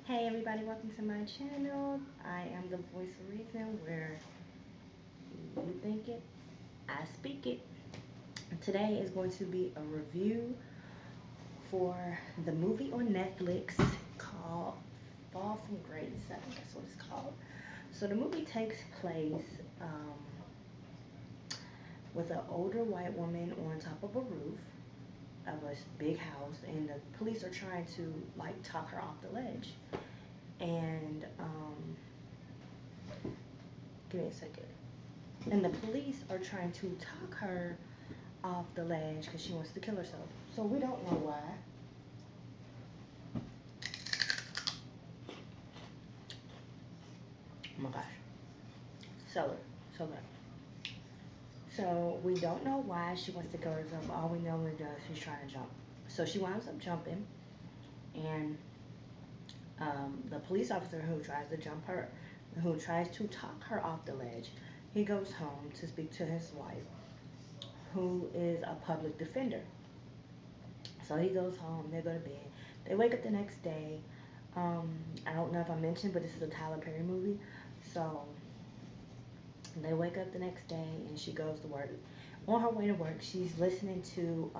Hey everybody, welcome to my channel. I am the voice of reason where you think it, I speak it. Today is going to be a review for the movie on Netflix called Fall from Grace. I think that's what it's called. So the movie takes place with an older white woman on top of a roof of a big house, and the police are trying to like talk her off the ledge. And give me a second. And the police are trying to talk her off the ledge because she wants to kill herself. So we don't know why. Oh my gosh. Celery. So good. So we don't know why she wants to kill herself. All we know is that she's trying to jump. So she winds up jumping, and the police officer who tries to jump her, who tries to talk her off the ledge, he goes home to speak to his wife, who is a public defender. So he goes home, they go to bed. They wake up the next day. Um, I don't know if I mentioned, but this is a Tyler Perry movie. So they wake up the next day and she goes to work. On her way to work, she's listening to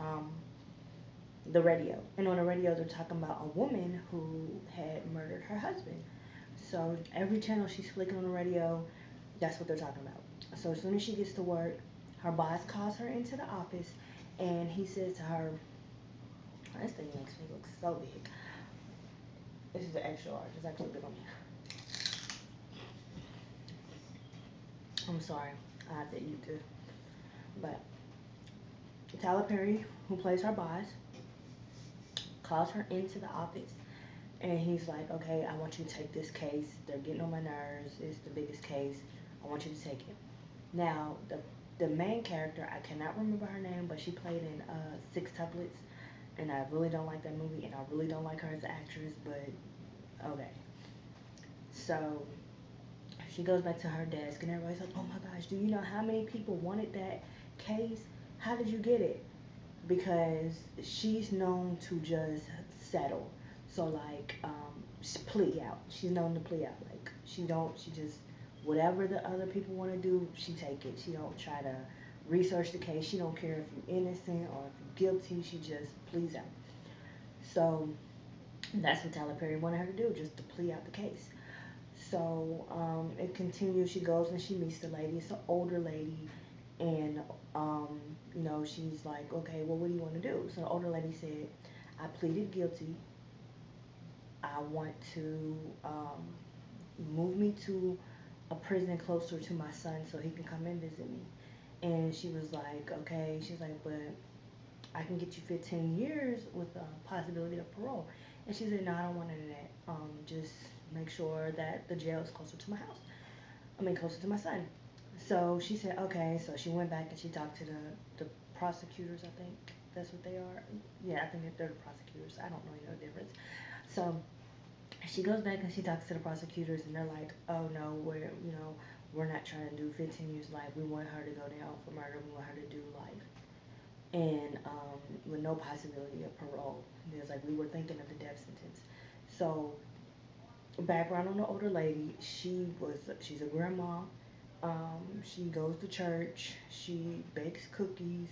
the radio. And on the radio, they're talking about a woman who had murdered her husband. So every channel she's flicking on the radio, that's what they're talking about. So as soon as she gets to work, her boss calls her into the office and he says to her, this thing makes me look so big. This is the extra large. It's actually big on me. I'm sorry. I have to eat this. But Tyler Perry, who plays her boss, calls her into the office. And he's like, okay, I want you to take this case. They're getting on my nerves. It's the biggest case. I want you to take it. Now, the main character, I cannot remember her name, but she played in Six Tuplets. And I really don't like that movie. And I really don't like her as an actress. But, okay. So she goes back to her desk, and everybody's like, "Oh my gosh, do you know how many people wanted that case? How did you get it?" Because she's known to just settle. So like, plea out. She's known to plea out. Like she just whatever the other people want to do, she take it. She don't try to research the case. She don't care if you're innocent or if you're guilty. She just pleads out. So that's what Tyler Perry wanted her to do, just to plea out the case. So it continues. She goes and she meets the lady. It's an older lady, and um, she's like, okay, well, what do you want to do? So the older lady said, I pleaded guilty. I want to move me to a prison closer to my son so he can come and visit me. And she was like, okay. She's like, but I can get you 15 years with a possibility of parole. And she said, no, I don't want any of that. Just make sure that the jail is closer to my house. I mean, closer to my son. So she said, okay. So she went back and she talked to the prosecutors, I think. That's what they are. Yeah, I think they're the prosecutors. I don't really know the difference. So she goes back and she talks to the prosecutors, and they're like, oh no, we're not trying to do 15 years life. We want her to go down for murder. We want her to do life. And with no possibility of parole. There's like we were thinking of the death sentence. So background on the older lady, she's a grandma. She goes to church. She bakes cookies.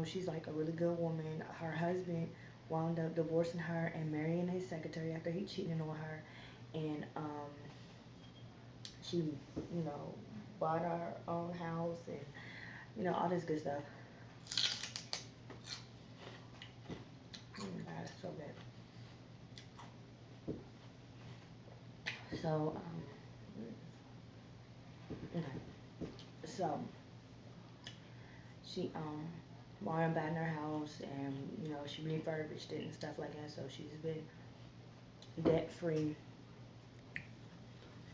She's like a really good woman. Her husband wound up divorcing her and marrying his secretary after he cheated on her, and she bought her own house and all this good stuff. Oh my God, it's so bad. So okay. So she wound up buying her house, and she refurbished it and stuff like that. So debt free.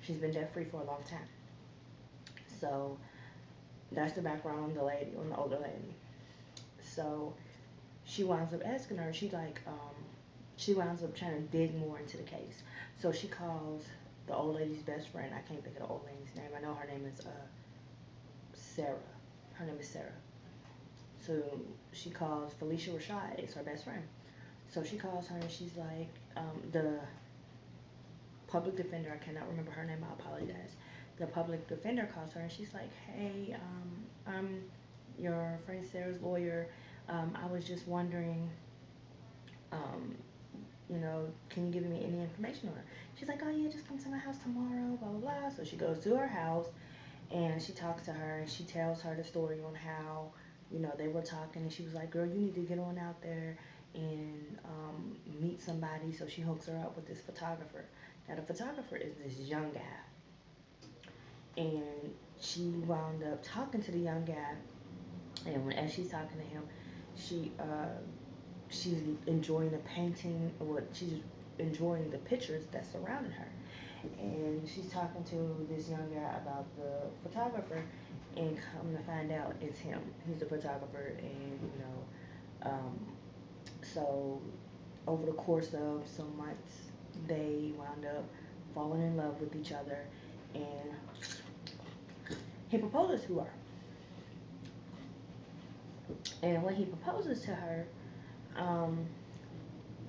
She's been debt free for a long time. So that's the background on the lady, on the older lady. So she winds up asking her. She winds up trying to dig more into the case. So she calls the old lady's best friend. I can't think of the old lady's name. I know her name is Sarah. Her name is Sarah. So she calls Felicia Rashad. It's her best friend. So she calls her and she's like, public defender, I cannot remember her name, I apologize. The public defender calls her and she's like, hey, I'm your friend Sarah's lawyer. I was just wondering, um, can you give me any information on her? She's like, oh yeah, just come to my house tomorrow, blah, blah, blah. So she goes to her house and she talks to her and she tells her the story on how, they were talking and she was like, girl, you need to get on out there and meet somebody. So she hooks her up with this photographer. Now the photographer is this young guy, and she wound up talking to the young guy, and as she's talking to him, she she's enjoying the painting, what she's enjoying the pictures that surrounded her, and she's talking to this young guy about the photographer, and come to find out it's him. He's the photographer, and so over the course of some months, they wound up falling in love with each other, and he proposes to her. And when he proposes to her, um,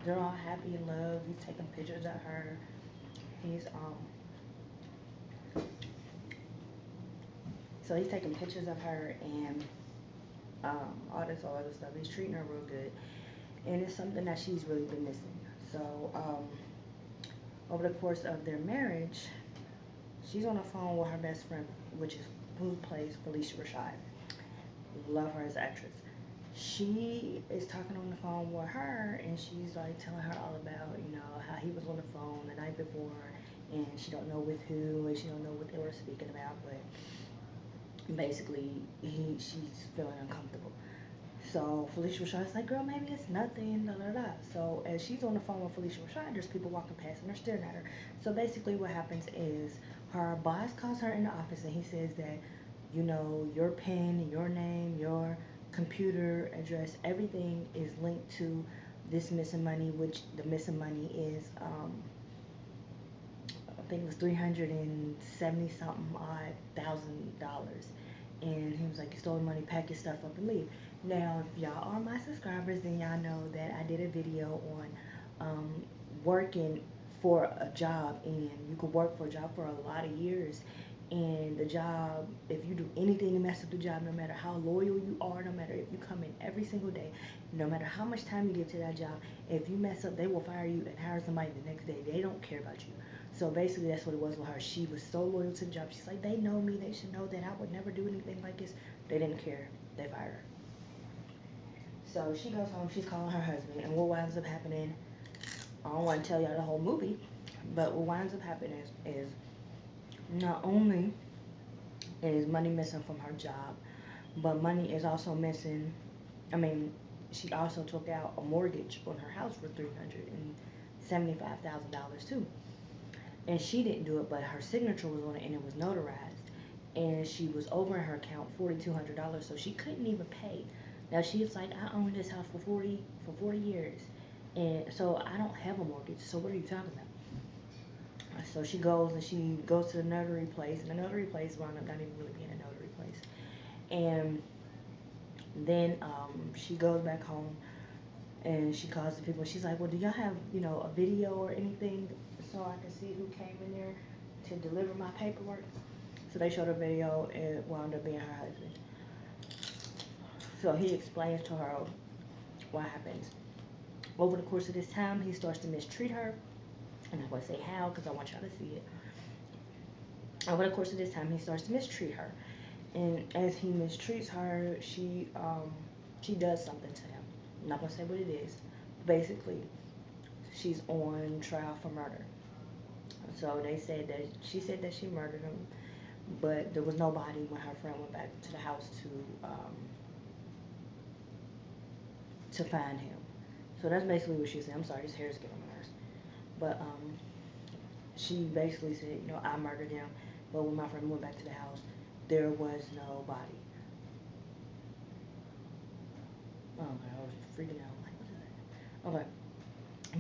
they're all happy in love. He's taking pictures of her. He's so he's taking pictures of her and all this other stuff. He's treating her real good, and it's something that she's really been missing. So over the course of their marriage, she's on the phone with her best friend, which is who plays Felicia Rashad. Love her as an actress. She is talking on the phone with her, and she's like telling her all about, how he was on the phone the night before, and she don't know with who, and she don't know what they were speaking about, but basically she's feeling uncomfortable. So Felicia Rashad's like, girl, maybe it's nothing, da da da. So as she's on the phone with Felicia Rashad, there's people walking past and they're staring at her. So basically what happens is her boss calls her in the office and he says that, your pen, your name, your computer address, everything is linked to this missing money, which the missing money is, I think it was 370 something odd $1,000. And he was like, you stole the money, pack your stuff up and leave. Now, if y'all are my subscribers, then y'all know that I did a video on working for a job, and you could work for a job for a lot of years. And the job, if you do anything to mess up the job, no matter how loyal you are, no matter if you come in every single day, no matter how much time you give to that job, if you mess up, they will fire you and hire somebody the next day. They don't care about you. So basically, that's what it was with her. She was so loyal to the job. She's like, they know me. They should know that I would never do anything like this. They didn't care. They fired her. So she goes home. She's calling her husband. And what winds up happening, I don't want to tell y'all the whole movie, but what winds up happening is not only is money missing from her job, but money is also missing. I mean, she also took out a mortgage on her house for $375,000 too. And she didn't do it, but her signature was on it and it was notarized. And she was over in her account $4,200, so she couldn't even pay. Now she's like, I own this house for 40 years, and so I don't have a mortgage. So what are you talking about? So she goes to the notary place, and the notary place wound up not even really being a notary place. And then she goes back home and she calls the people. She's like, well, do y'all have a video or anything so I can see who came in there to deliver my paperwork? So they showed a video, and it wound up being her husband. So he explains to her what happens. Over the course of this time, he starts to mistreat her. I'm not going to say how because I want y'all to see it. Over the course of this time, he starts to mistreat her. And as he mistreats her, she does something to him. I'm not going to say what it is. Basically, she's on trial for murder. So she said that she murdered him, but there was nobody when her friend went back to the house to find him. So that's basically what she said. I'm sorry, this hair is getting on my nerves. But she basically said, I murdered him, but when my friend went back to the house, there was no body. Oh my God, I was freaking out. Like, what is that? Okay,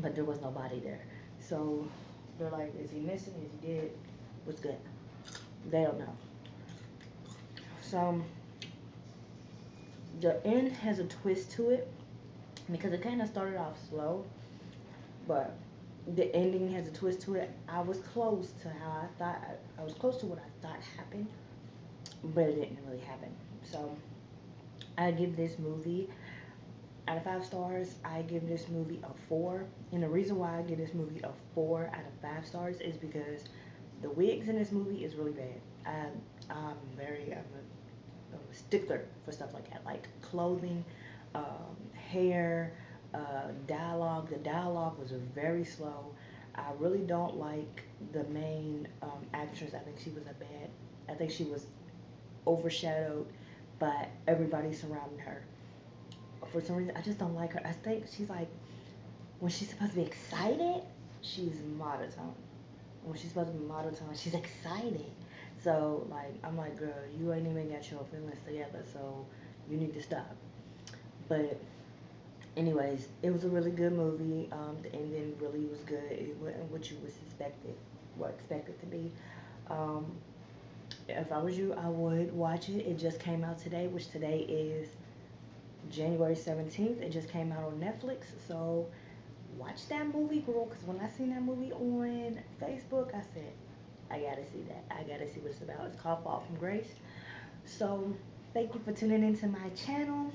but there was no body there. So they're like, is he missing? Is he dead? What's good? They don't know. So the end has a twist to it because it kind of started off slow, but the ending has a twist to it. I was close to how I thought. I was close to what I thought happened, but it didn't really happen. So I give this movie out of 5 stars. I give this movie a 4, and the reason why I give this movie a 4 out of 5 stars is because the wigs in this movie is really bad. I'm a stickler for stuff like that, like clothing, hair, dialogue. The dialogue was very slow. I really don't like the main actress. I think she was a bad. I think she was overshadowed by everybody surrounding her. For some reason, I just don't like her. I think she's like, when she's supposed to be excited, she's monotone. When she's supposed to be monotone, she's excited. So like, I'm like, girl, you ain't even got your feelings together, so you need to stop. But anyways, it was a really good movie. The ending really was good. It wasn't what you was expected, what expected to be. Um, if I was you, I would watch it. It just came out today, which today is January 17th. It just came out on Netflix. So watch that movie, girl. Because when I seen that movie on Facebook, I said, I gotta see that. I gotta see what it's about. It's called Fall from Grace. So thank you for tuning into my channel.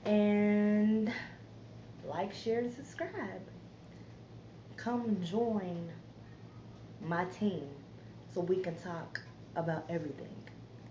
And like, share, and subscribe. Come join my team so we can talk about everything.